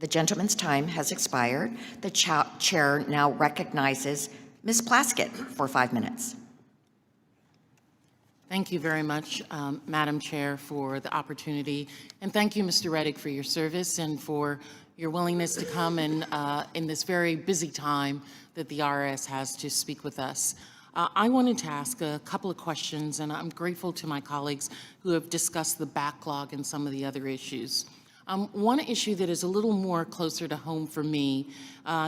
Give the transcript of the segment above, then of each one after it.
The gentleman's time has expired. The chair now recognizes Ms. Plaskett for 5 minutes. Thank you very much, Madam Chair, for the opportunity. And thank you, Mr. Rettig, for your service and for your willingness to come and in this very busy time that the IRS has to speak with us. I wanted to ask a couple of questions, and I'm grateful to my colleagues who have discussed the backlog and some of the other issues. One issue that is a little more closer to home for me,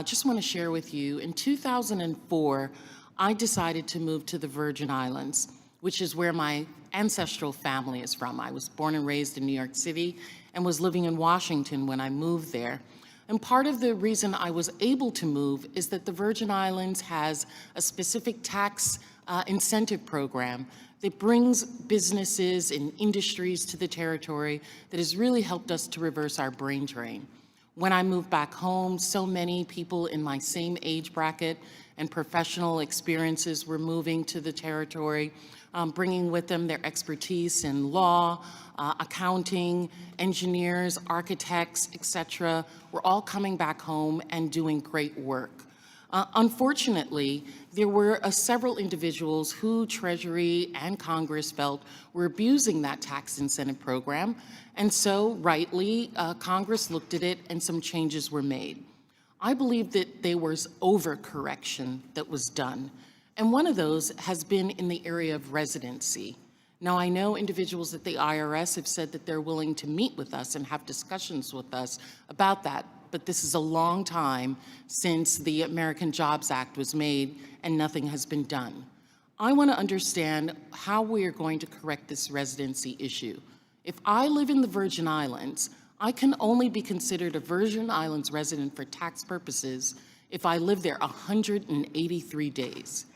just want to share with you. In 2004, I decided to move to the Virgin Islands, which is where my ancestral family is from. I was born and raised in New York City and was living in Washington when I moved there. And part of the reason I was able to move is that the Virgin Islands has a specific tax incentive program that brings businesses and industries to the territory that has really helped us to reverse our brain drain. When I moved back home, so many people in my same age bracket and professional experiences were moving to the territory, bringing with them their expertise in law, accounting, engineers, architects, etc. We're all coming back home and doing great work. Unfortunately, there were several individuals who Treasury and Congress felt were abusing that tax incentive program, and so rightly, Congress looked at it and some changes were made. I believe that there was overcorrection that was done, and one of those has been in the area of residency. Now, I know individuals at the IRS have said that they're willing to meet with us and have discussions with us about that, but this is a long time since the American Jobs Act was made and nothing has been done. I want to understand how we are going to correct this residency issue. If I live in the Virgin Islands, I can only be considered a Virgin Islands resident for tax purposes if I live there 183 days.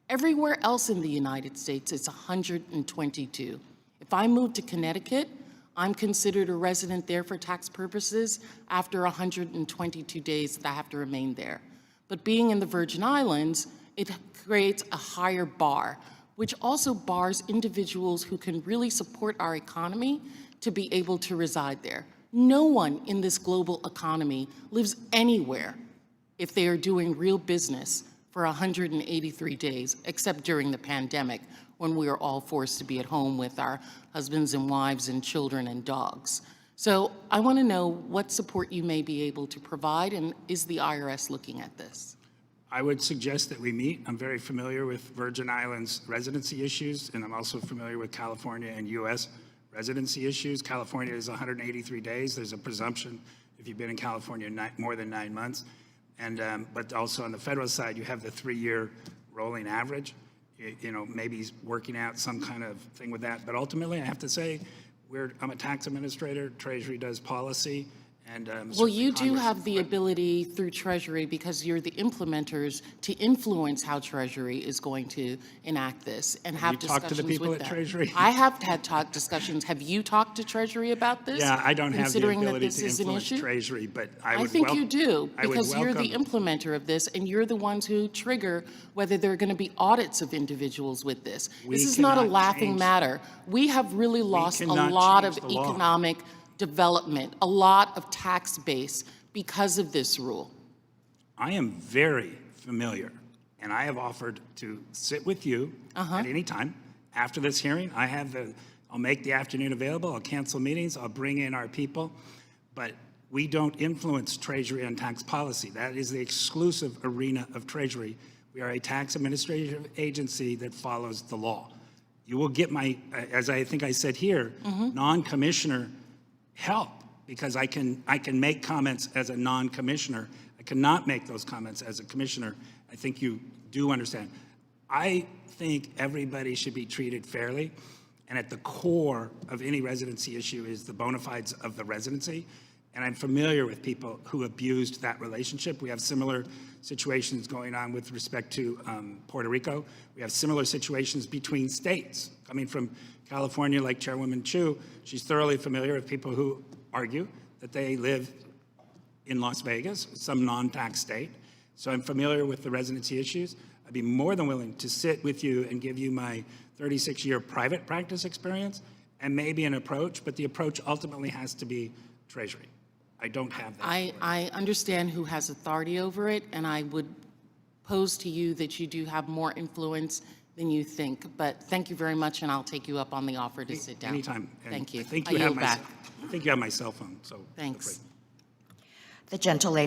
Everywhere else in the United States, it's 122. If I move to Connecticut, I'm considered a resident there for tax purposes after 122 days that I have to remain there. But being in the Virgin Islands, it creates a higher bar, which also bars individuals who can really support our economy to be able to reside there. No one in this global economy lives anywhere if they are doing real business for 183 days, except during the pandemic, when we were all forced to be at home with our husbands and wives and children and dogs. So I want to know what support you may be able to provide, and is the IRS looking at this? I would suggest that we meet. I'm very familiar with Virgin Islands residency issues, and I'm also familiar with California and U.S. residency issues. California is 183 days. There's a presumption if you've been in California more than 9 months. And but also on the federal side, you have the 3-year rolling average. You know, maybe working out some kind of thing with that. But ultimately, I have to say, I'm a tax administrator. Treasury does policy. And well, you do have the ability through Treasury, because you're the implementers, to influence how Treasury is going to enact this and have discussions with them. You talk to the people at Treasury? I have had discussions. Have you talked to Treasury about this? Yeah, I don't have the ability to influence issue? Treasury, but I think you do, because you're the implementer of this, and you're the ones who trigger whether there are going to be audits of individuals with this. This is not a laughing matter. We have really lost a lot of economic development, a lot of tax base because of this rule. I am very familiar, and I have offered to sit with you at any time. After this hearing, I'll make the afternoon available, I'll cancel meetings, I'll bring in our people, but we don't influence Treasury on tax policy. That is the exclusive arena of Treasury. We are a tax administrative agency that follows the law. You will get my, as I think I said here, non-commissioner help, because I can make comments as a non-commissioner. I cannot make those comments as a commissioner. I think you do understand. I think everybody should be treated fairly, and at the core of any residency issue is the bona fides of the residency, and I'm familiar with people who abused that relationship. We have similar situations going on with respect to Puerto Rico. We have similar situations between states. Coming from California, like Chairwoman Chu, she's thoroughly familiar with people who argue that they live in Las Vegas, some non-tax state. So I'm familiar with the residency issues. I'd be more than willing to sit with you and give you my 36-year private practice experience and maybe an approach, but the approach ultimately has to be Treasury. I don't have that. I understand who has authority over it, and I would pose to you that you do have more influence than you think. But thank you very much, and I'll take you up on the offer to sit down. Anytime. And Thank you. I think I you have yield my, back. I think you have my cell phone, so. feel Thanks. free. The gentle lady